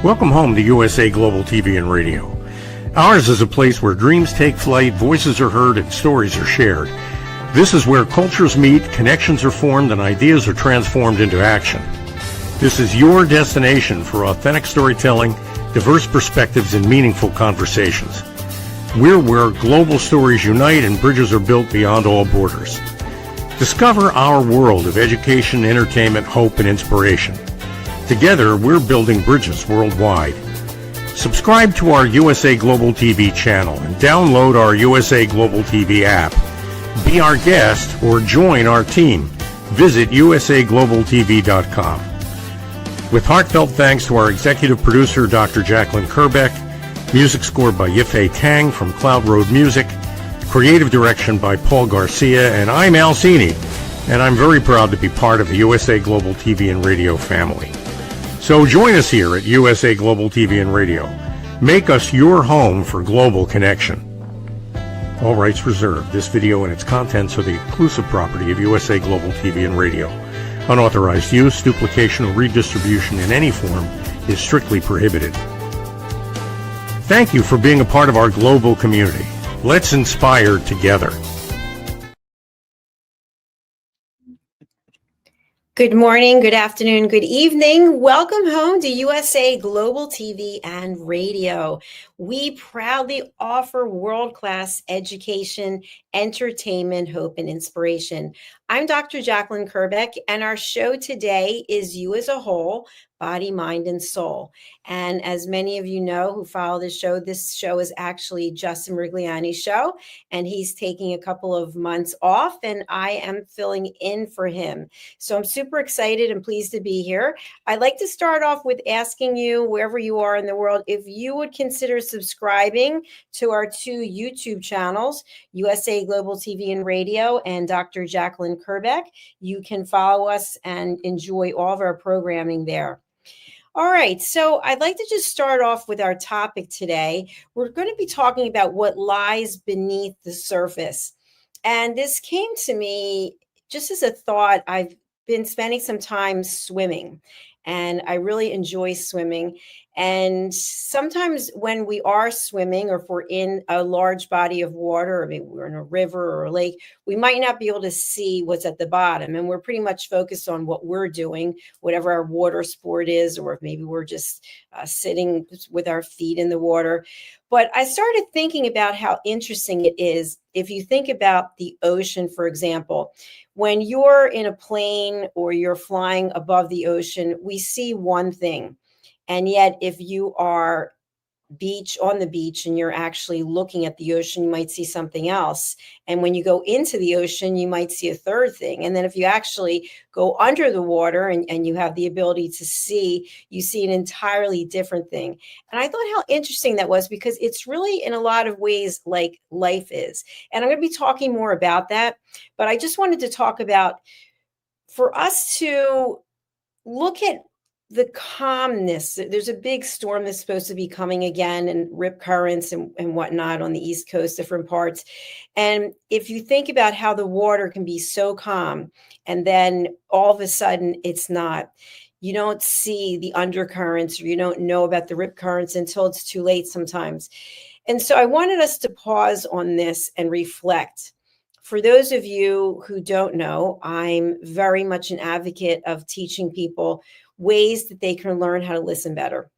Welcome home to USA Global TV and Radio. Ours is a place where dreams take flight, voices are heard, and stories are shared. This is where cultures meet, connections are formed, and ideas are transformed into action. This is your destination for authentic storytelling, diverse perspectives, and meaningful conversations. We're where global stories unite and bridges are built beyond all borders. Discover our world of education, entertainment, hope, and inspiration. Together, we're building bridges worldwide. Subscribe to our USA Global TV channel and download our USA Global TV app. Be our guest or join our team. Visit usaglobaltv.com. With heartfelt thanks to our executive producer, Dr. Jacalyn KERBECK, music scored by Yifei Tang from Cloud Road Music, creative direction by Paul Garcia, and I'm Al Cini, and I'm very proud to be part of the USA Global TV and Radio family. So join us here at USA Global TV and Radio. Make us your home for global connection. All rights reserved. This video and its contents are the exclusive property of USA Global TV and Radio. Unauthorized use, duplication, or redistribution in any form is strictly prohibited. Thank you for being a part of our global community. Let's inspire together. Good morning, good afternoon, good evening. Welcome home to USA Global TV and Radio. We proudly offer world-class education, entertainment, hope, and inspiration. I'm Dr. Jacalyn KERBECK, and our show today is You as a Whole, Body, Mind, and Soul. And as many of you know who follow this show is actually Justin Rigliani's show, and he's taking a couple of months off, and I am filling in for him. So I'm super excited and pleased to be here. I'd like to start off with asking you, wherever you are in the world, if you would consider subscribing to our two YouTube channels, USA Global TV and Radio and Dr. Jacalyn KERBECK. You can follow us and enjoy all of our programming there. All right, so I'd like to just start off with our topic today. We're going to be talking about what lies beneath the surface. And this came to me just as a thought. I've been spending some time swimming, and I really enjoy swimming. And sometimes when we are swimming, or if we're in a large body of water, or maybe we're in a river or a lake, we might not be able to see what's at the bottom. And we're pretty much focused on what we're doing, whatever our water sport is, or if maybe we're just sitting with our feet in the water. But I started thinking about how interesting it is if you think about the ocean, for example. When you're in a plane or you're flying above the ocean, we see one thing. And yet, if you are on the beach and you're actually looking at the ocean, you might see something else. And when you go into the ocean, you might see a third thing. And then if you actually go under the water and you have the ability to see, you see an entirely different thing. And I thought how interesting that was, because it's really in a lot of ways like life is. And I'm going to be talking more about that. But I just wanted to talk about, for us to look at the calmness. There's a big storm that's supposed to be coming again, and rip currents and whatnot on the East Coast, different parts. And if you think about how the water can be so calm, and then all of a sudden it's not, you don't see the undercurrents, or you don't know about the rip currents until it's too late sometimes. And so I wanted us to pause on this and reflect. For those of you who don't know, I'm very much an advocate of teaching people ways that they can learn how to listen better.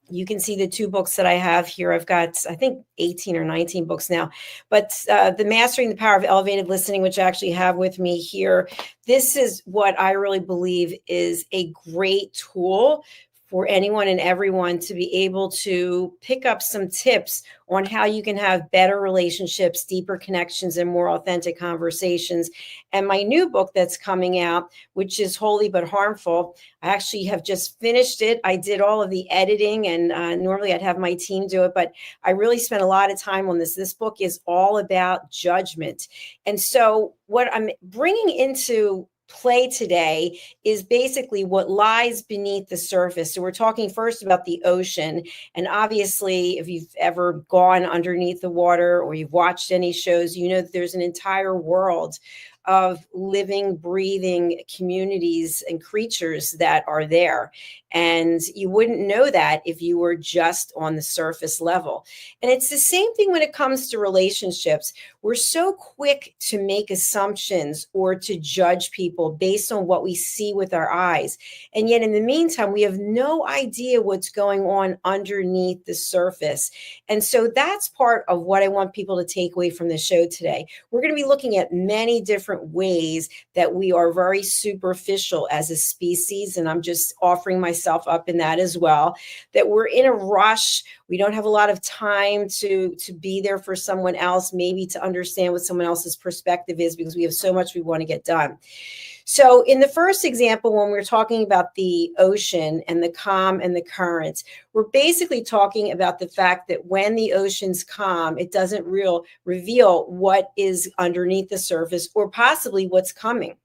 You can see the two books that I have here. I've got, I think, 18 or 19 books now. But the Mastering the Power of Elevated Listening, which I actually have with me here, this is what I really believe is a great tool for anyone and everyone to be able to pick up some tips on how you can have better relationships, deeper connections, and more authentic conversations. And my new book that's coming out, which is Holy But Harmful, I actually have just finished it. I did all of the editing, and normally I'd have my team do it, but I really spent a lot of time on this. This book is all about judgment. And so what I'm bringing into play today is basically what lies beneath the surface. So we're talking first about the ocean. And obviously, if you've ever gone underneath the water or you've watched any shows, you know that there's an entire world of living, breathing communities and creatures that are there. And you wouldn't know that if you were just on the surface level. And it's the same thing when it comes to relationships. We're so quick to make assumptions or to judge people based on what we see with our eyes. And yet in the meantime, we have no idea what's going on underneath the surface. And so that's part of what I want people to take away from the show today. We're going to be looking at many different ways that we are very superficial as a species. And I'm just offering myself up in that as well, that we're in a rush. We don't have a lot of time to be there for someone else, maybe to understand what someone else's perspective is, because we have so much we want to get done. So in the first example, when we're talking about the ocean and the calm and the currents, we're basically talking about the fact that when the ocean's calm, it doesn't reveal what is underneath the surface or possibly what's coming.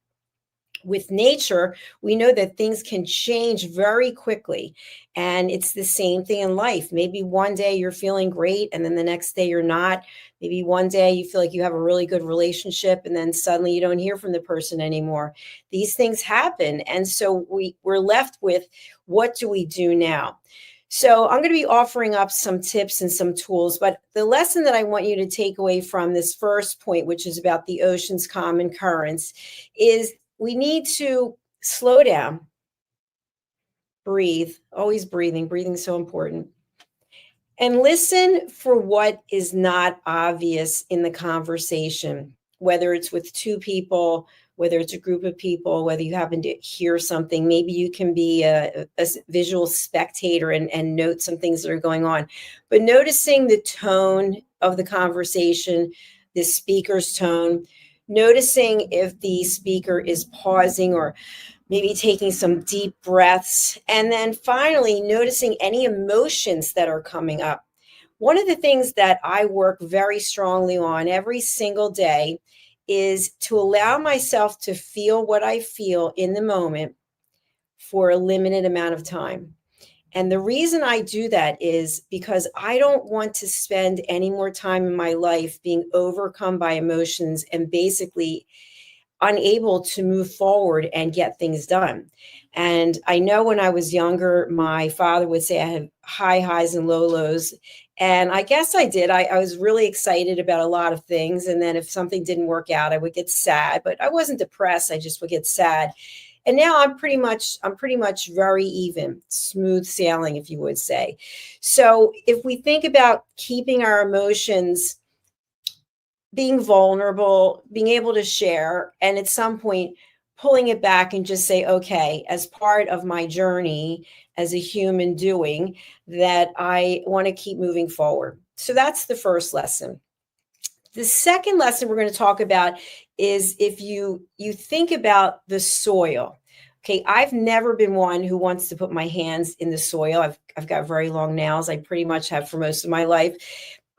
With nature, we know that things can change very quickly. And it's the same thing in life. Maybe one day you're feeling great, and then the next day you're not. Maybe one day you feel like you have a really good relationship, and then suddenly you don't hear from the person anymore. These things happen. And so we're left with, what do we do now? So I'm going to be offering up some tips and some tools, but the lesson that I want you to take away from this first point, which is about the ocean's calm and currents, is we need to slow down, breathe, always breathing. Breathing is so important. And listen for what is not obvious in the conversation, whether it's with two people, whether it's a group of people, whether you happen to hear something. Maybe you can be a visual spectator and note some things that are going on. But noticing the tone of the conversation, the speaker's tone, noticing if the speaker is pausing or maybe taking some deep breaths, and then finally noticing any emotions that are coming up. One of the things that I work very strongly on every single day is to allow myself to feel what I feel in the moment for a limited amount of time. And the reason I do that is because I don't want to spend any more time in my life being overcome by emotions and basically unable to move forward and get things done. And I know when I was younger, my father would say I had high highs and low lows. And I guess I did. I was really excited about a lot of things. And then if something didn't work out, I would get sad, but I wasn't depressed. I just would get sad. And now I'm pretty much very even, smooth sailing, if you would say. So if we think about keeping our emotions, being vulnerable, being able to share, and at some point pulling it back and just say, okay, as part of my journey as a human doing, that I want to keep moving forward. So that's the first lesson. The second lesson we're going to talk about is if you think about the soil. Okay, I've never been one who wants to put my hands in the soil. I've got very long nails. I pretty much have for most of my life.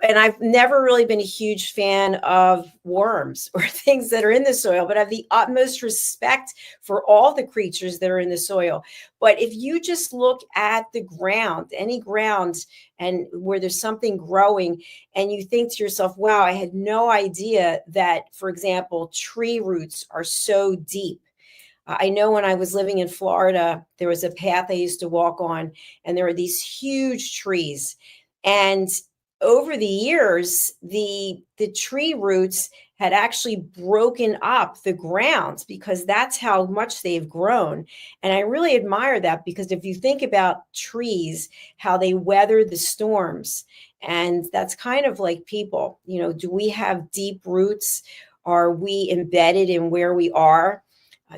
And I've never really been a huge fan of worms or things that are in the soil, but I have the utmost respect for all the creatures that are in the soil. But if you just look at the ground, any ground, and where there's something growing, and you think to yourself, wow, I had no idea that, for example, tree roots are so deep. I know when I was living in Florida, there was a path I used to walk on, and there were these huge trees. And over the years, the tree roots had actually broken up the ground because that's how much they've grown. And I really admire that, because if you think about trees, how they weather the storms, and that's kind of like people, do we have deep roots? Are we embedded in where we are?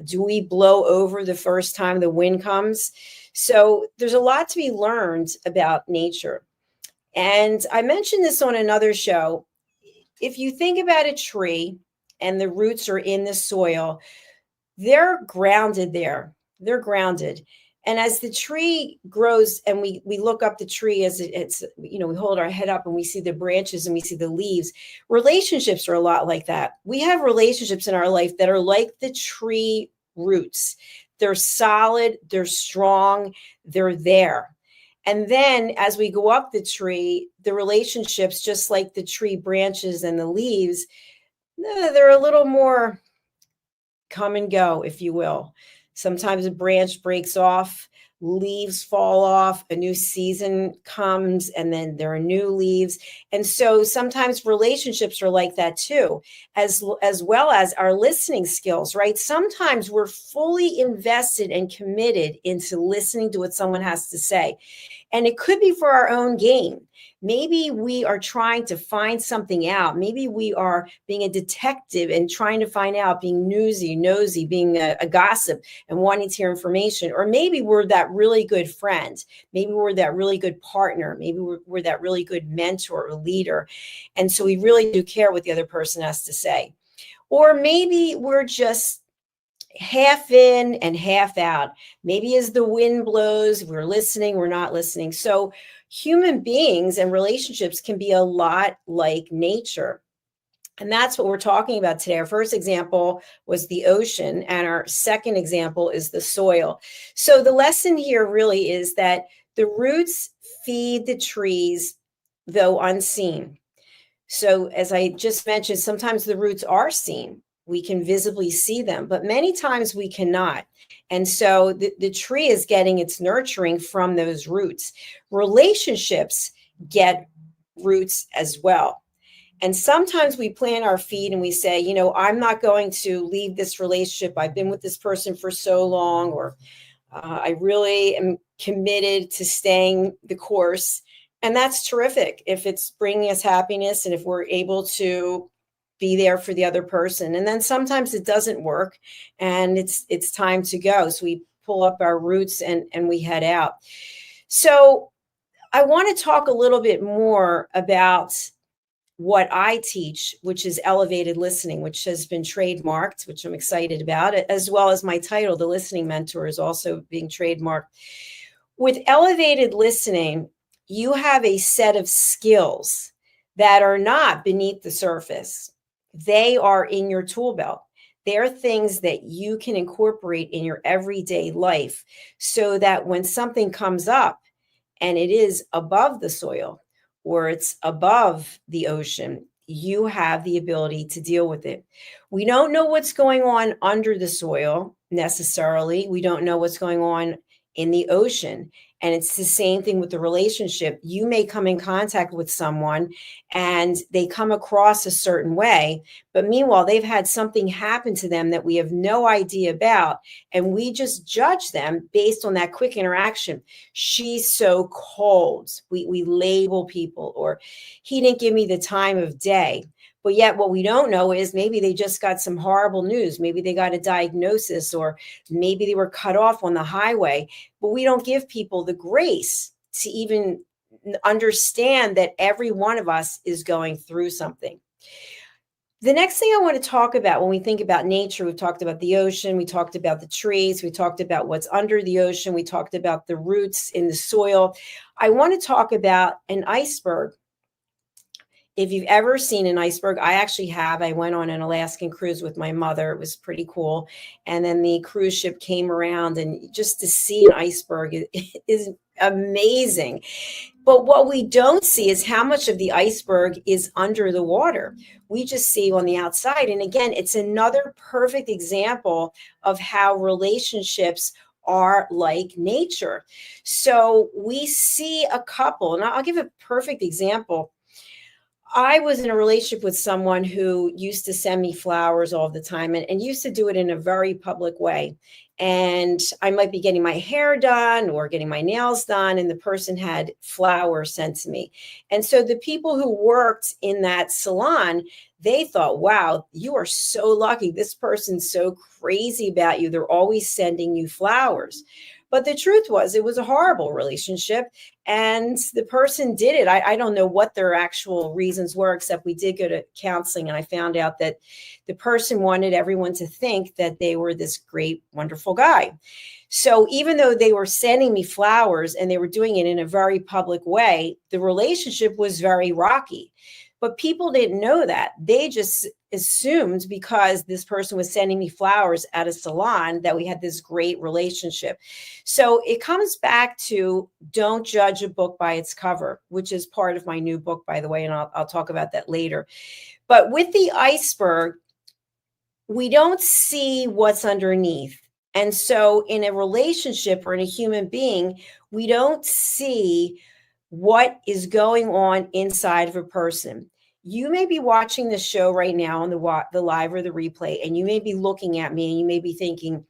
Do we blow over the first time the wind comes? So there's a lot to be learned about nature. And I mentioned this on another show. If you think about a tree and the roots are in the soil, they're grounded there. They're grounded. And as the tree grows and we look up the tree as it's, we hold our head up and we see the branches and we see the leaves, relationships are a lot like that. We have relationships in our life that are like the tree roots. They're solid, they're strong, they're there. And then as we go up the tree, the relationships, just like the tree branches and the leaves, they're a little more come and go, if you will. Sometimes a branch breaks off, leaves fall off, a new season comes, and then there are new leaves. And so sometimes relationships are like that too, as well as our listening skills, right? Sometimes we're fully invested and committed into listening to what someone has to say. And it could be for our own gain. Maybe we are trying to find something out. Maybe we are being a detective and trying to find out, being nosy, being a gossip and wanting to hear information. Or maybe we're that really good friend. Maybe we're that really good partner. Maybe we're that really good mentor or leader. And so we really do care what the other person has to say. Or maybe we're just half in and half out. Maybe as the wind blows, we're listening, we're not listening. So human beings and relationships can be a lot like nature. And that's what we're talking about today. Our first example was the ocean, and our second example is the soil. So the lesson here really is that the roots feed the trees, though unseen. So as I just mentioned, sometimes the roots are seen. We can visibly see them, but many times we cannot. And so the tree is getting its nurturing from those roots. Relationships get roots as well. And sometimes we plant our feet and we say, you know, I'm not going to leave this relationship. I've been with this person for so long, or I really am committed to staying the course. And that's terrific if it's bringing us happiness and if we're able to be there for the other person. And then sometimes it doesn't work and it's time to go. So we pull up our roots and we head out. So I want to talk a little bit more about what I teach, which is elevated listening, which has been trademarked, which I'm excited about, as well as my title, The Listening Mentor, is also being trademarked. With elevated listening, you have a set of skills that are not beneath the surface. They are in your tool belt. They're things that you can incorporate in your everyday life so that when something comes up and it is above the soil or it's above the ocean, you have the ability to deal with it. We don't know what's going on under the soil necessarily. We don't know what's going on in the ocean. And it's the same thing with the relationship. You may come in contact with someone and they come across a certain way, but meanwhile, they've had something happen to them that we have no idea about. And we just judge them based on that quick interaction. She's so cold. We label people, or he didn't give me the time of day. But yet what we don't know is maybe they just got some horrible news. Maybe they got a diagnosis, or maybe they were cut off on the highway. But we don't give people the grace to even understand that every one of us is going through something. The next thing I want to talk about when we think about nature, we've talked about the ocean, we talked about the trees, we talked about what's under the ocean, we talked about the roots in the soil. I want to talk about an iceberg. If you've ever seen an iceberg, I actually have. I went on an Alaskan cruise with my mother. It was pretty cool. And then the cruise ship came around, and just to see an iceberg is amazing. But what we don't see is how much of the iceberg is under the water. We just see on the outside. And again, it's another perfect example of how relationships are like nature. So we see a couple, and I'll give a perfect example. I was in a relationship with someone who used to send me flowers all the time and used to do it in a very public way. And I might be getting my hair done or getting my nails done, and the person had flowers sent to me. And so the people who worked in that salon, they thought, wow, you are so lucky. This person's so crazy about you. They're always sending you flowers. But the truth was, it was a horrible relationship, and the person did it. I don't know what their actual reasons were, except we did go to counseling, and I found out that the person wanted everyone to think that they were this great, wonderful guy. So even though they were sending me flowers and they were doing it in a very public way, the relationship was very rocky. But people didn't know that. They just assumed because this person was sending me flowers at a salon that we had this great relationship. So it comes back to don't judge a book by its cover, which is part of my new book, by the way, and I'll talk about that later. But with the iceberg, we don't see what's underneath. And so in a relationship or in a human being, we don't see what is going on inside of a person. You may be watching the show right now on the live or the replay, and you may be looking at me and you may be thinking,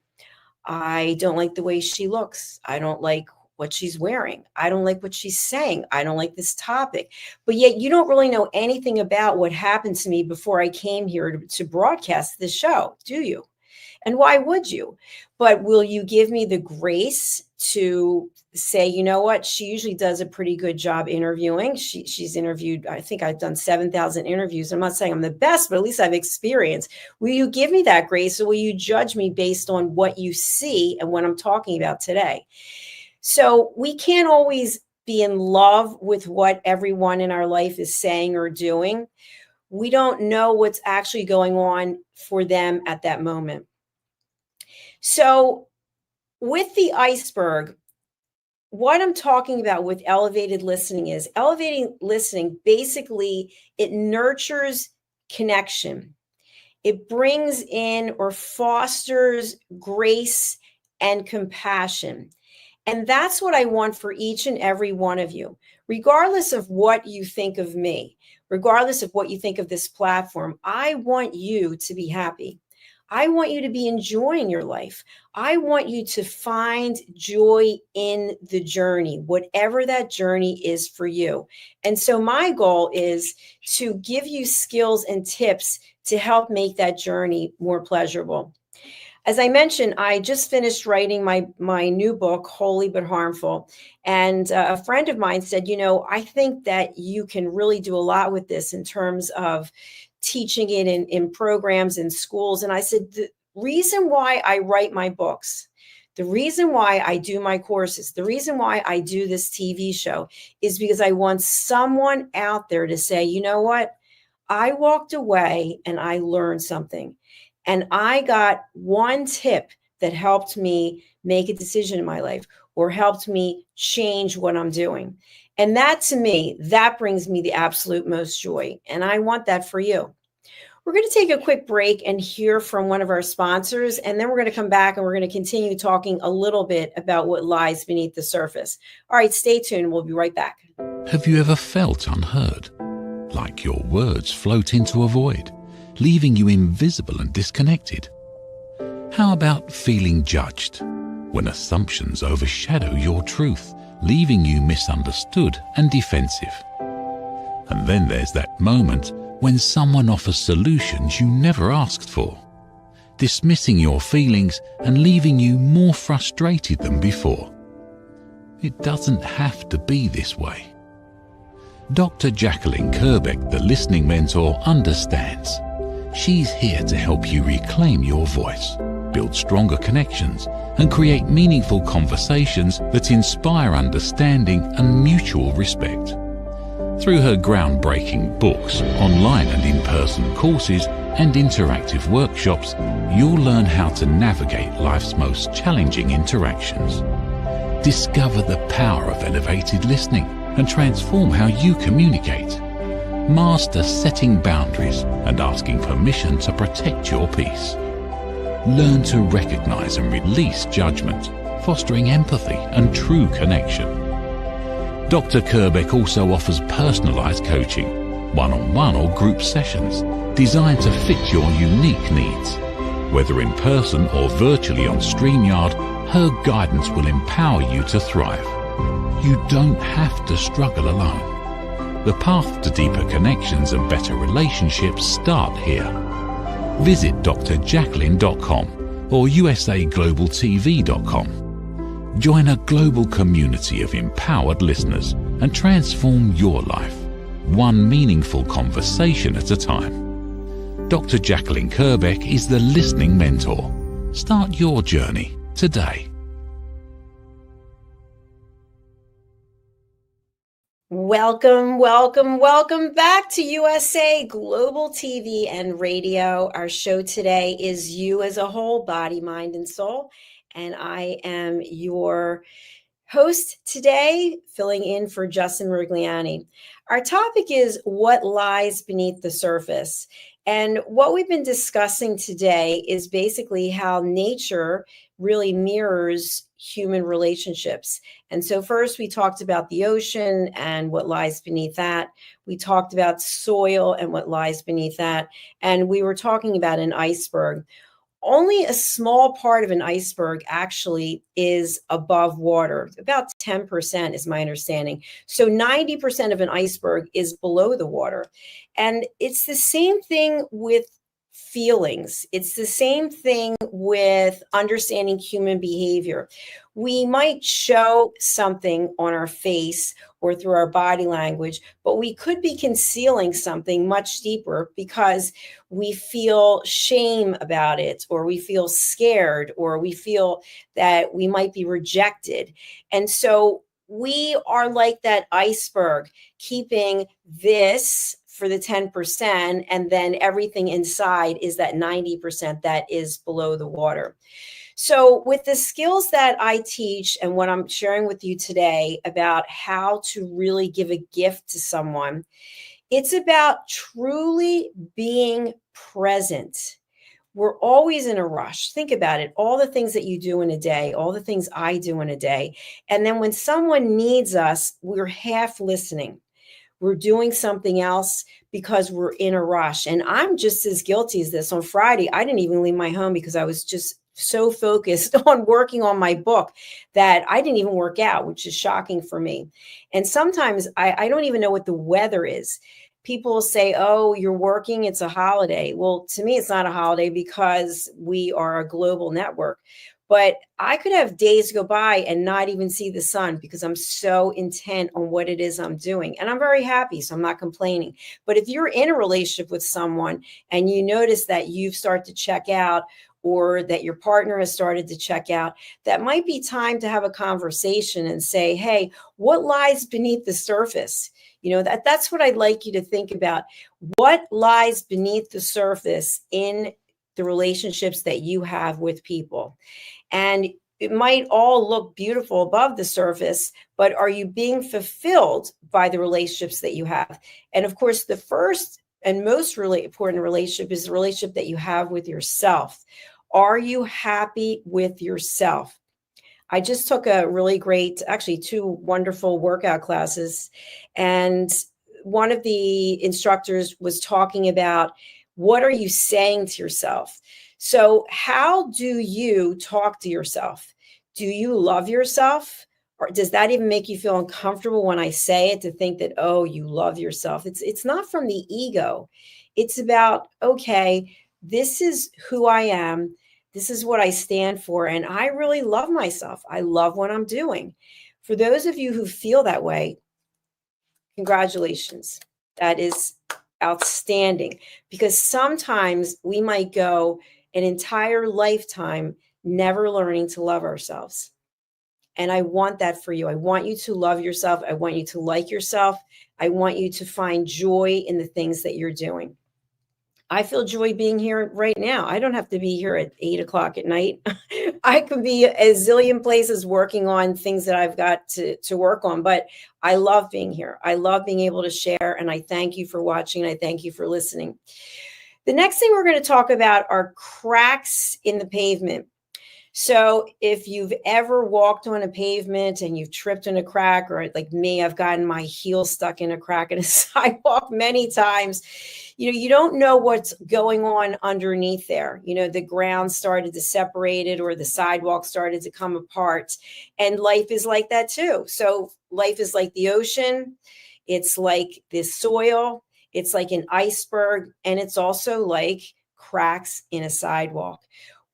I don't like the way she looks. I don't like what she's wearing. I don't like what she's saying. I don't like this topic. But yet you don't really know anything about what happened to me before I came here to broadcast this show, do you? And why would you? But will you give me the grace to say, you know what? She usually does a pretty good job interviewing. She's interviewed, I think I've done 7,000 interviews. I'm not saying I'm the best, but at least I've experienced. Will you give me that grace, or will you judge me based on what you see and what I'm talking about today? So we can't always be in love with what everyone in our life is saying or doing. We don't know what's actually going on for them at that moment. So with the iceberg, what I'm talking about with elevated listening is elevating listening. Basically, it nurtures connection. It brings in or fosters grace and compassion. And that's what I want for each and every one of you, regardless of what you think of me, regardless of what you think of this platform. I want you to be happy. I want you to be enjoying your life. I want you to find joy in the journey, whatever that journey is for you. And so my goal is to give you skills and tips to help make that journey more pleasurable. As I mentioned, I just finished writing my new book, Holy But Harmful. And a friend of mine said, I think that you can really do a lot with this in terms of teaching it in programs in schools. And I said, the reason why I write my books, the reason why I do my courses, the reason why I do this TV show is because I want someone out there to say, you know what? I walked away and I learned something. And I got one tip that helped me make a decision in my life or helped me change what I'm doing. And that, to me, that brings me the absolute most joy. And I want that for you. We're going to take a quick break and hear from one of our sponsors. And then we're going to come back and we're going to continue talking a little bit about what lies beneath the surface. All right, stay tuned. We'll be right back. Have you ever felt unheard? Like your words float into a void, leaving you invisible and disconnected? How about feeling judged, when assumptions overshadow your truth, leaving you misunderstood and defensive? And then there's that moment when someone offers solutions you never asked for, dismissing your feelings and leaving you more frustrated than before. It doesn't have to be this way. Dr. Jacalyn KERBECK, the listening mentor, understands. She's here to help you reclaim your voice, build stronger connections, and create meaningful conversations that inspire understanding and mutual respect. Through her groundbreaking books, online and in-person courses, and interactive workshops, you'll learn how to navigate life's most challenging interactions. Discover the power of elevated listening and transform how you communicate. Master setting boundaries and asking permission to protect your peace. Learn to recognize and release judgment, fostering empathy and true connection. Dr. KERBECK also offers personalized coaching, one-on-one or group sessions designed to fit your unique needs. Whether in person or virtually on StreamYard, her guidance will empower you to thrive. You don't have to struggle alone. The path to deeper connections and better relationships start here. Visit drjacalyn.com or usaglobaltv.com. Join a global community of empowered listeners and transform your life, one meaningful conversation at a time. Dr. Jacalyn KERBECK is the listening mentor. Start your journey today. Welcome, welcome, welcome back to USA Global TV and Radio. Our show today is You as a Whole, Body, Mind, and Soul. And I am your host today, filling in for Justin Rigliani. Our topic is what lies beneath the surface. And what we've been discussing today is basically how nature really mirrors human relationships. And so, first, we talked about the ocean and what lies beneath that. We talked about soil and what lies beneath that. And we were talking about an iceberg. Only a small part of an iceberg actually is above water. About 10% is my understanding. So 90% of an iceberg is below the water. And it's the same thing with feelings. It's the same thing with understanding human behavior. We might show something on our face or through our body language, but we could be concealing something much deeper because we feel shame about it, or we feel scared, or we feel that we might be rejected. And so we are like that iceberg, keeping this for the 10%, and then everything inside is that 90% that is below the water. So, with the skills that I teach and what I'm sharing with you today about how to really give a gift to someone, it's about truly being present. We're always in a rush. Think about it. All the things that you do in a day, all the things I do in a day. And then when someone needs us, we're half listening. We're doing something else because we're in a rush. And I'm just as guilty as this. On Friday, I didn't even leave my home because I was just so focused on working on my book that I didn't even work out, which is shocking for me. And sometimes I don't even know what the weather is. People say, oh, you're working, it's a holiday. Well, to me, it's not a holiday because we are a global network. But I could have days go by and not even see the sun because I'm so intent on what it is I'm doing. And I'm very happy, so I'm not complaining. But if you're in a relationship with someone and you notice that you've started to check out, or that your partner has started to check out, that might be time to have a conversation and say, hey, what lies beneath the surface? That's what I'd like you to think about. What lies beneath the surface in the relationships that you have with people? And it might all look beautiful above the surface, but are you being fulfilled by the relationships that you have? And of course, the first and most really important relationship is the relationship that you have with yourself. Are you happy with yourself? I just took a really great, actually 2 wonderful workout classes. And one of the instructors was talking about, what are you saying to yourself? So how do you talk to yourself? Do you love yourself? Or does that even make you feel uncomfortable when I say it, to think that, oh, you love yourself? It's not from the ego. It's about, okay, this is who I am. This is what I stand for. And I really love myself. I love what I'm doing. For those of you who feel that way, congratulations. That is outstanding, because sometimes we might go an entire lifetime never learning to love ourselves. And I want that for you. I want you to love yourself. I want you to like yourself. I want you to find joy in the things that you're doing. I feel joy being here right now. I don't have to be here at 8 o'clock at night. I could be a zillion places working on things that I've got to work on, but I love being here. I love being able to share, and I thank you for watching, and I thank you for listening. The next thing we're going to talk about are cracks in the pavement. So if you've ever walked on a pavement and you've tripped in a crack, or like me, I've gotten my heel stuck in a crack in a sidewalk many times, you don't know what's going on underneath there. The ground started to separate it, or the sidewalk started to come apart. And life is like that too. So life is like the ocean. It's like the soil. It's like an iceberg. And it's also like cracks in a sidewalk.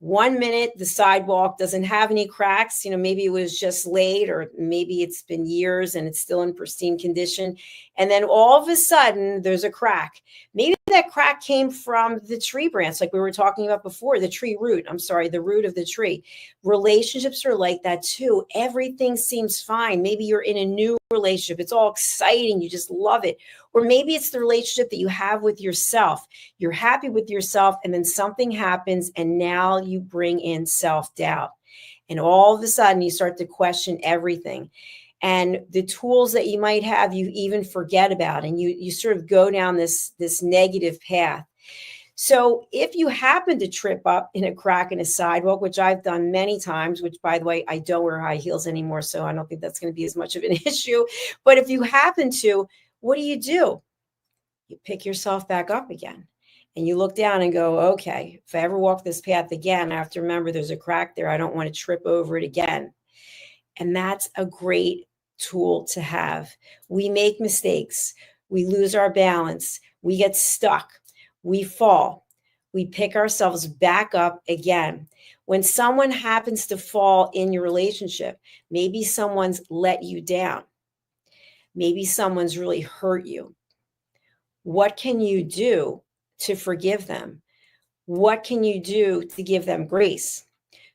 1 minute, the sidewalk doesn't have any cracks. Maybe it was just laid, or maybe it's been years and it's still in pristine condition. And then all of a sudden, there's a crack. Maybe that crack came from the tree branch, like we were talking about before, the root of the tree. Relationships are like that too. Everything seems fine. Maybe you're in a new relationship. It's all exciting. You just love it. Or maybe it's the relationship that you have with yourself. You're happy with yourself, and then something happens, and now you bring in self-doubt. And all of a sudden, you start to question everything. And the tools that you might have, you even forget about, and you sort of go down this negative path. So if you happen to trip up in a crack in a sidewalk, which I've done many times, which by the way, I don't wear high heels anymore, so I don't think that's going to be as much of an issue. But if you happen to, what do? You pick yourself back up again. And you look down and go, okay, if I ever walk this path again, I have to remember there's a crack there. I don't want to trip over it again. And that's a great tool to have. We make mistakes. We lose our balance. We get stuck. We fall. We pick ourselves back up again. When someone happens to fall in your relationship, maybe someone's let you down. Maybe someone's really hurt you. What can you do to forgive them? What can you do to give them grace?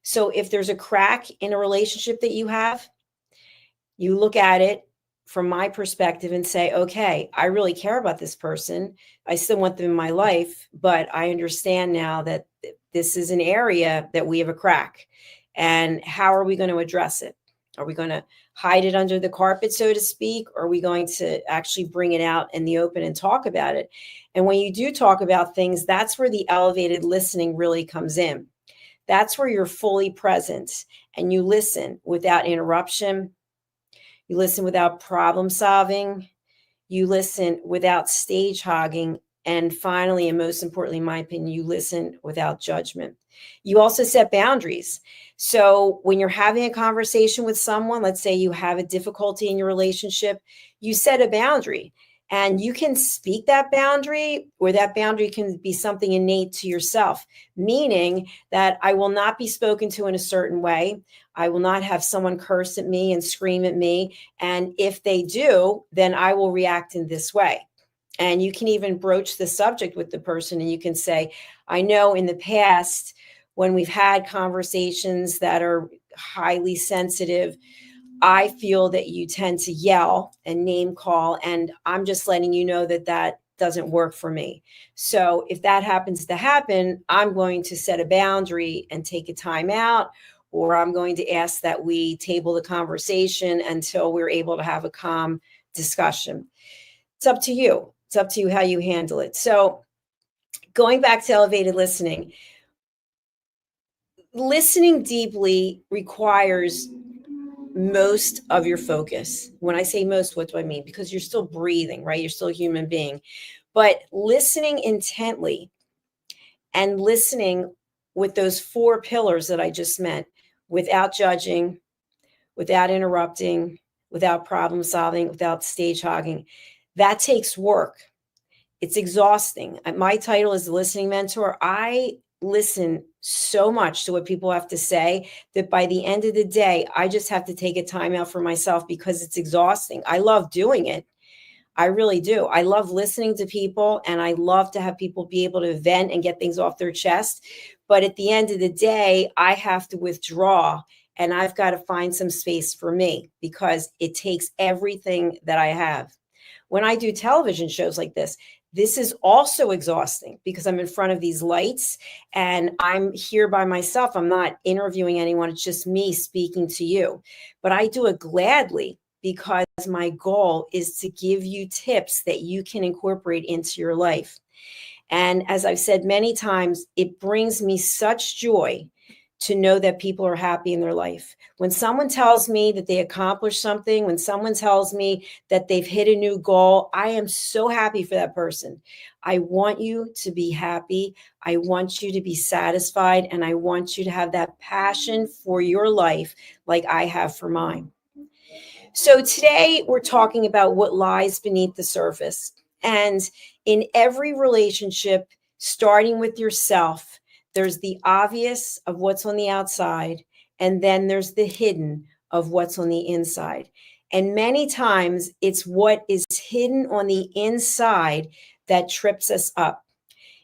So if there's a crack in a relationship that you have, you look at it from my perspective and say, okay, I really care about this person. I still want them in my life, but I understand now that this is an area that we have a crack. And how are we going to address it? Are we going to hide it under the carpet, so to speak? Or are we going to actually bring it out in the open and talk about it? And when you do talk about things, that's where the elevated listening really comes in. That's where you're fully present and you listen without interruption. You listen without problem solving. You listen without stage-hogging. And finally, and most importantly, in my opinion, you listen without judgment. You also set boundaries. So when you're having a conversation with someone, let's say you have a difficulty in your relationship, you set a boundary. And you can speak that boundary, or that boundary can be something innate to yourself, meaning that I will not be spoken to in a certain way. I will not have someone curse at me and scream at me. And if they do, then I will react in this way. And you can even broach the subject with the person and you can say, I know in the past when we've had conversations that are highly sensitive, I feel that you tend to yell and name call, and I'm just letting you know that that doesn't work for me. So if that happens to happen, I'm going to set a boundary and take a time out, or I'm going to ask that we table the conversation until we're able to have a calm discussion. It's up to you. It's up to you how you handle it. So going back to elevated listening, listening deeply requires most of your focus. When I say most, what do I mean? Because you're still breathing, right? You're still a human being. But listening intently and listening with those 4 pillars that I just meant, without judging, without interrupting, without problem solving, without stage-hogging, that takes work. It's exhausting. My title is the listening mentor. I listen so much to what people have to say that by the end of the day, I just have to take a time out for myself because it's exhausting. I love doing it. I really do. I love listening to people and I love to have people be able to vent and get things off their chest. But at the end of the day, I have to withdraw and I've got to find some space for me because it takes everything that I have. When I do television shows like this is also exhausting because I'm in front of these lights and I'm here by myself. I'm not interviewing anyone. It's just me speaking to you. But I do it gladly because my goal is to give you tips that you can incorporate into your life. And as I've said many times, it brings me such joy to know that people are happy in their life. When someone tells me that they accomplished something, when someone tells me that they've hit a new goal, I am so happy for that person. I want you to be happy. I want you to be satisfied. And I want you to have that passion for your life like I have for mine. So today we're talking about what lies beneath the surface. And in every relationship, starting with yourself, there's the obvious of what's on the outside, and then there's the hidden of what's on the inside. And many times it's what is hidden on the inside that trips us up.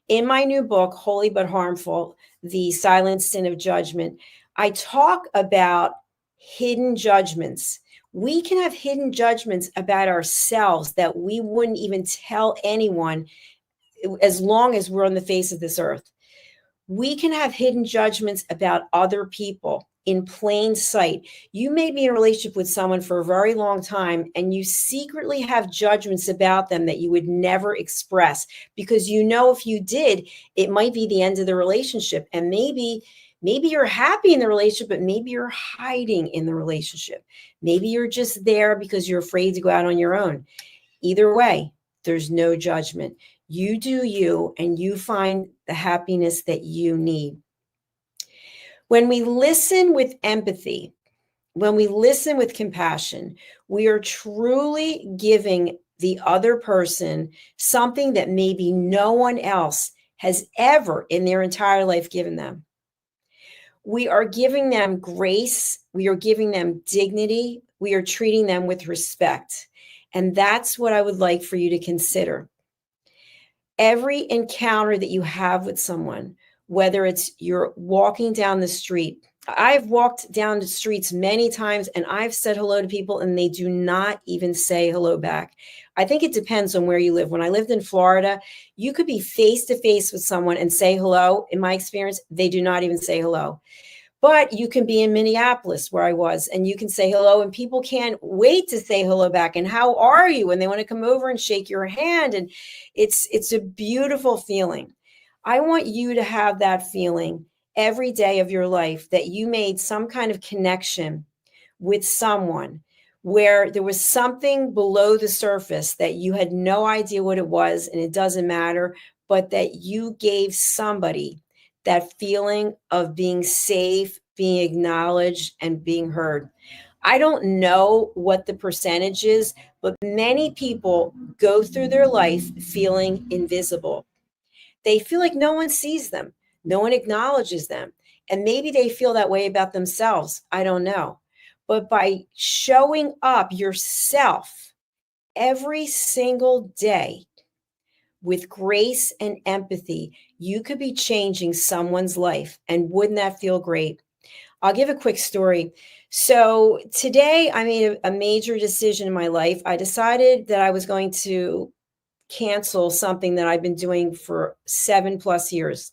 In my new book, Holy But Harmful, The Silent Sin of Judgment, I talk about hidden judgments. We can have hidden judgments about ourselves that we wouldn't even tell anyone as long as we're on the face of this earth. We can have hidden judgments about other people in plain sight. You may be in a relationship with someone for a very long time and you secretly have judgments about them that you would never express because you know if you did, it might be the end of the relationship. And maybe you're happy in the relationship, but maybe you're hiding in the relationship. Maybe you're just there because you're afraid to go out on your own. Either way, there's no judgment. You do you, and you find the happiness that you need. When we listen with empathy, when we listen with compassion, we are truly giving the other person something that maybe no one else has ever in their entire life given them. We are giving them grace. We are giving them dignity. We are treating them with respect. And that's what I would like for you to consider. Every encounter that you have with someone, whether it's you're walking down the street, I've walked down the streets many times and I've said hello to people and they do not even say hello back. I think it depends on where you live. When I lived in Florida, you could be face to face with someone and say hello. In my experience, they do not even say hello. But you can be in Minneapolis where I was and you can say hello and people can't wait to say hello back. And how are you? And they want to come over and shake your hand. And it's a beautiful feeling. I want you to have that feeling every day of your life that you made some kind of connection with someone where there was something below the surface that you had no idea what it was, and it doesn't matter, but that you gave somebody that feeling of being safe, being acknowledged, and being heard. I don't know what the percentage is, but many people go through their life feeling invisible. They feel like no one sees them, no one acknowledges them. And maybe they feel that way about themselves. I don't know. But by showing up yourself every single day with grace and empathy, you could be changing someone's life. And wouldn't that feel great? I'll give a quick story. So today I made a major decision in my life. I decided that I was going to cancel something that I've been doing for 7+ years.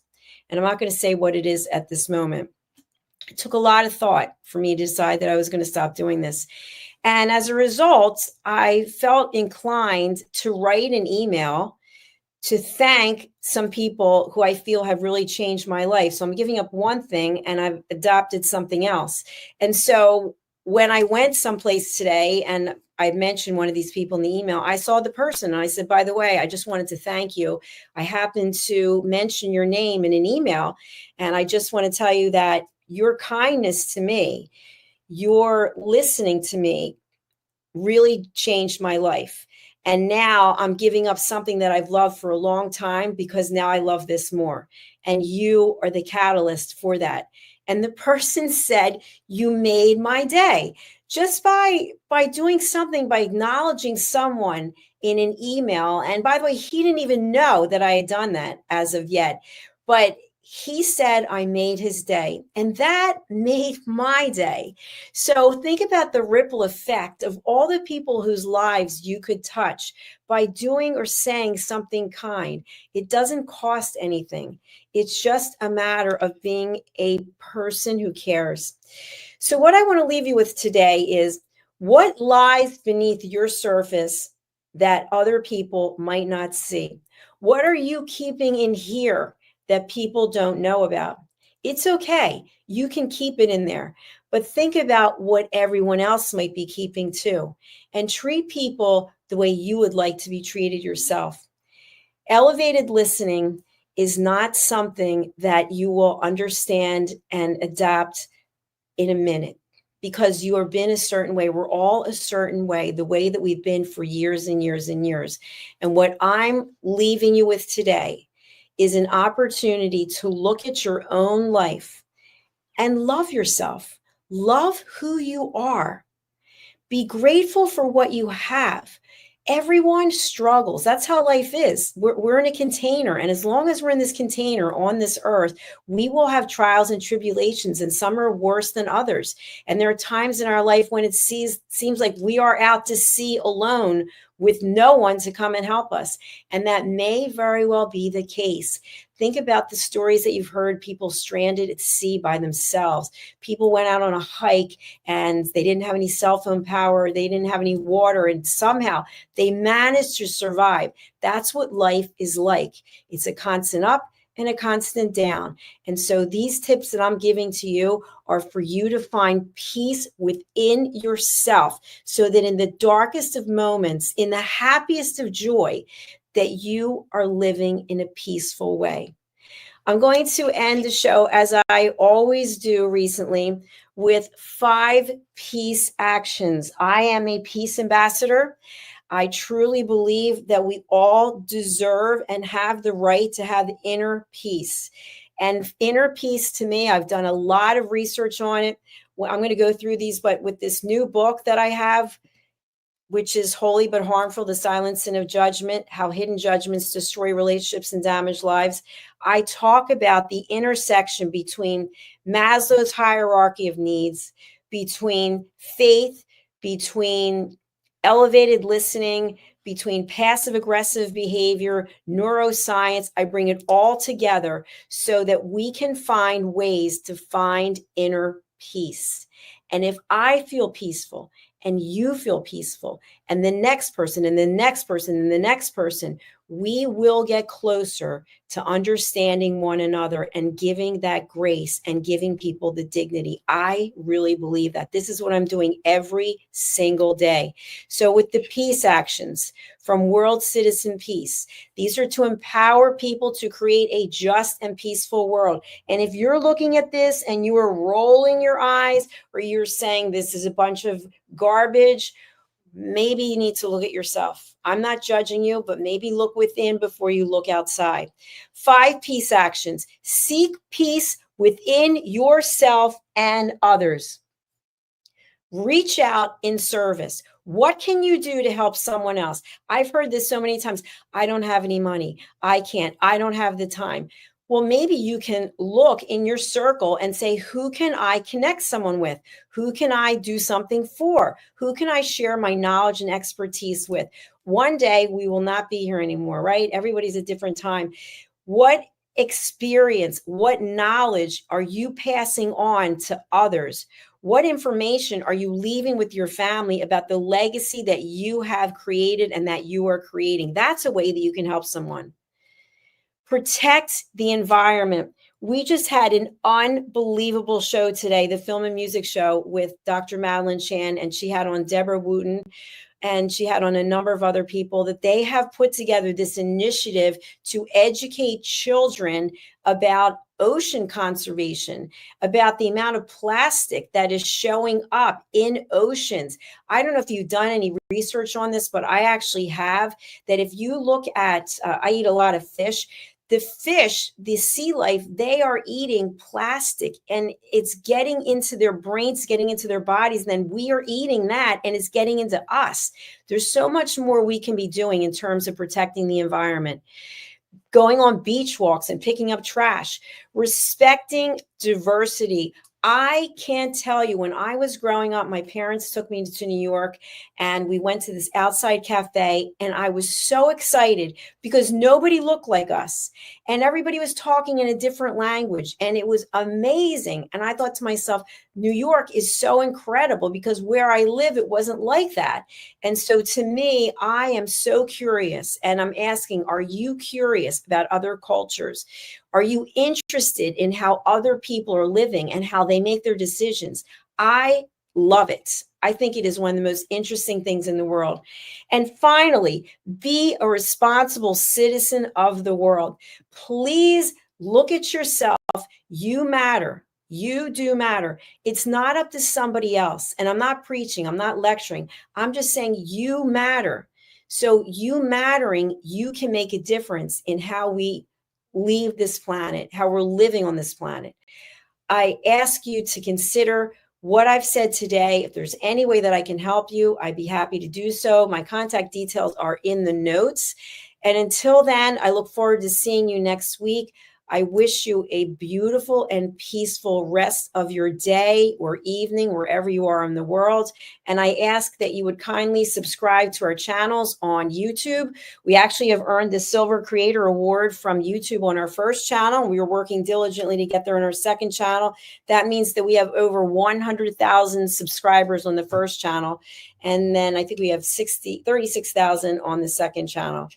And I'm not going to say what it is at this moment. It took a lot of thought for me to decide that I was going to stop doing this. And as a result, I felt inclined to write an email to thank some people who I feel have really changed my life. So I'm giving up one thing and I've adopted something else. And so when I went someplace today and I mentioned one of these people in the email, I saw the person and I said, by the way, I just wanted to thank you. I happened to mention your name in an email. And I just want to tell you that your kindness to me, your listening to me really changed my life. And now I'm giving up something that I've loved for a long time because now I love this more. And you are the catalyst for that. And the person said, you made my day. Just by doing something, by acknowledging someone in an email. And by the way, he didn't even know that I had done that as of yet. But he said I made his day, and that made my day. So think about the ripple effect of all the people whose lives you could touch by doing or saying something kind. It doesn't cost anything. It's just a matter of being a person who cares. So what I want to leave you with today is what lies beneath your surface that other people might not see. What are you keeping in here that people don't know about? It's okay. You can keep it in there, but think about what everyone else might be keeping too, and treat people the way you would like to be treated yourself. Elevated listening is not something that you will understand and adapt in a minute because you have been a certain way. We're all a certain way, the way that we've been for years and years and years. And what I'm leaving you with today is an opportunity to look at your own life and love yourself. Love who you are. Be grateful for what you have. Everyone struggles. That's how life is. We're in a container. And as long as we're in this container on this earth, we will have trials and tribulations, and some are worse than others. And there are times in our life when it seems like we are out to sea alone with no one to come and help us. And that may very well be the case. Think about the stories that you've heard, people stranded at sea by themselves. People went out on a hike and they didn't have any cell phone power, they didn't have any water, and somehow they managed to survive. That's what life is like. It's a constant up and a constant down. And so these tips that I'm giving to you are for you to find peace within yourself, so that in the darkest of moments, in the happiest of joy, that you are living in a peaceful way. I'm going to end the show, as I always do recently, with 5 peace actions. I am a peace ambassador. I truly believe that we all deserve and have the right to have inner peace. And inner peace, to me, I've done a lot of research on it. Well, I'm going to go through these, but with this new book that I have, which is Holy But Harmful, The Silent Sin of Judgment, How Hidden Judgments Destroy Relationships and Damage Lives, I talk about the intersection between Maslow's hierarchy of needs, between faith, between elevated listening, between passive aggressive behavior, neuroscience. I bring it all together so that we can find ways to find inner peace. And if I feel peaceful, and you feel peaceful, and the next person, and the next person, and the next person, we will get closer to understanding one another and giving that grace and giving people the dignity. I really believe that. This is what I'm doing every single day. So with the peace actions from World Citizen Peace, these are to empower people to create a just and peaceful world. And if you're looking at this and you are rolling your eyes, or you're saying this is a bunch of garbage, maybe you need to look at yourself. I'm not judging you, but maybe look within before you look outside. 5 peace actions. Seek peace within yourself and others. Reach out in service. What can you do to help someone else? I've heard this so many times. I don't have any money. I can't. I don't have the time. Well, maybe you can look in your circle and say, who can I connect someone with? Who can I do something for? Who can I share my knowledge and expertise with? One day we will not be here anymore, right? Everybody's at a different time. What experience, what knowledge are you passing on to others? What information are you leaving with your family about the legacy that you have created and that you are creating? That's a way that you can help someone. Protect the environment. We just had an unbelievable show today, the film and music show with Dr. Madeline Chan, and she had on Deborah Wooten, and she had on a number of other people, that they have put together this initiative to educate children about ocean conservation, about the amount of plastic that is showing up in oceans. I don't know if you've done any research on this, but I actually have, that if you look at, I eat a lot of fish, the fish, the sea life, they are eating plastic, and it's getting into their brains, getting into their bodies. And then we are eating that, and it's getting into us. There's so much more we can be doing in terms of protecting the environment. Going on beach walks and picking up trash, respecting diversity. I can't tell you, when I was growing up, my parents took me to New York and we went to this outside cafe, and I was so excited because nobody looked like us and everybody was talking in a different language, and it was amazing. And I thought to myself, New York is so incredible, because where I live, it wasn't like that. And so to me, I am so curious, and I'm asking, are you curious about other cultures? Are you interested in how other people are living and how they make their decisions? I love it. I think it is one of the most interesting things in the world. And finally, be a responsible citizen of the world. Please look at yourself. You matter. You do matter. It's not up to somebody else. And I'm not preaching. I'm not lecturing. I'm just saying you matter. So you mattering, you can make a difference in how we leave this planet, how we're living on this planet. I ask you to consider what I've said today. If there's any way that I can help you, I'd be happy to do so. My contact details are in the notes. And until then, I look forward to seeing you next week. I wish you a beautiful and peaceful rest of your day or evening, wherever you are in the world. And I ask that you would kindly subscribe to our channels on YouTube. We actually have earned the Silver Creator Award from YouTube on our first channel. We were working diligently to get there on our second channel. That means that we have over 100,000 subscribers on the first channel. And then I think we have 36,000 on the second channel.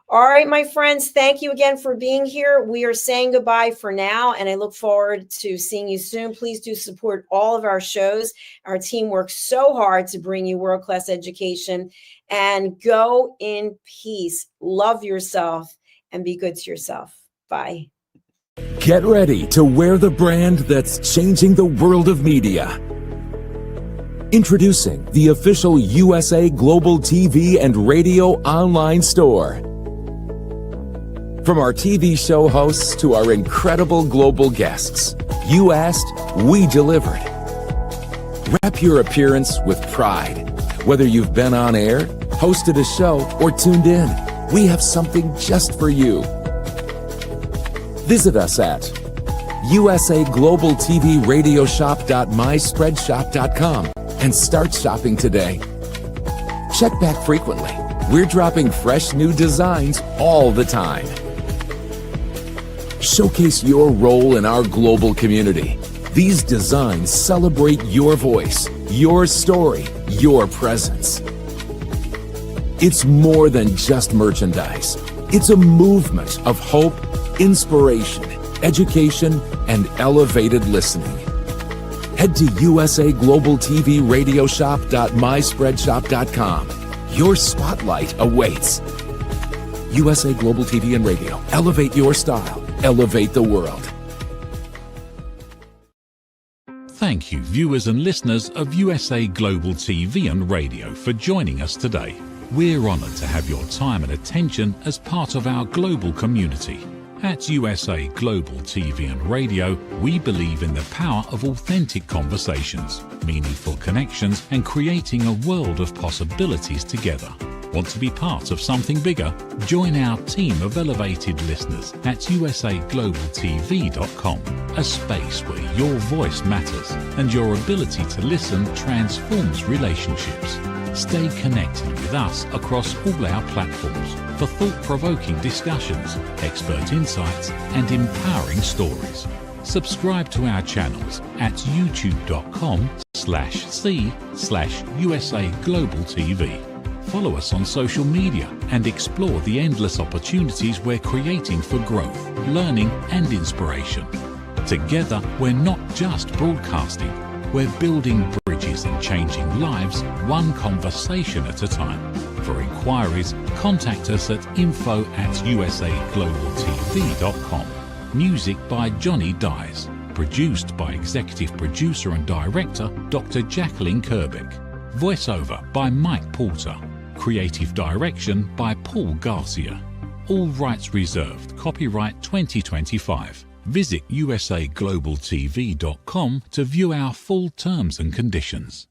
All right, my friends, thank you again for being here. We are saying goodbye for now, and I look forward to seeing you soon. Please do support all of our shows. Our team works so hard to bring you world-class education. And go in peace. Love yourself and be good to yourself. Bye. Get ready to wear the brand that's changing the world of media. Introducing the official USA Global TV and Radio online store. From our TV show hosts to our incredible global guests, you asked, we delivered. Wrap your appearance with pride. Whether you've been on air, hosted a show, or tuned in, we have something just for you. Visit us at usaglobaltvradioshoп.myspreadshop.com and start shopping today. Check back frequently. We're dropping fresh new designs all the time. Showcase your role in our global community. These designs celebrate your voice, your story, your presence. It's more than just merchandise. It's a movement of hope, inspiration, education, and elevated listening. Head to usaglobaltvradioshoп.myspreadshop.com. Your spotlight awaits. USA Global TV and Radio. Elevate your style. Elevate the world. Thank you, viewers and listeners of USA Global TV and Radio, for joining us today. We're honoured to have your time and attention as part of our global community. At USA Global TV and Radio, we believe in the power of authentic conversations, meaningful connections, and creating a world of possibilities together. Want to be part of something bigger? Join our team of elevated listeners at usaglobaltv.com, a space where your voice matters and your ability to listen transforms relationships. Stay connected with us across all our platforms for thought-provoking discussions, expert insights, and empowering stories. Subscribe to our channels at youtube.com/c/USA-Global-TV. Follow us on social media and explore the endless opportunities we're creating for growth, learning, and inspiration. Together, we're not just broadcasting, we're building bridges and changing lives one conversation at a time. For inquiries, contact us at info@usaglobaltv.com. Music by Johnny Dies. Produced by Executive Producer and Director Dr. Jacalyn KERBECK. Voiceover by Mike Porter. Creative Direction by Paul Garcia. All rights reserved. Copyright 2025. Visit usaglobaltv.com to view our full terms and conditions.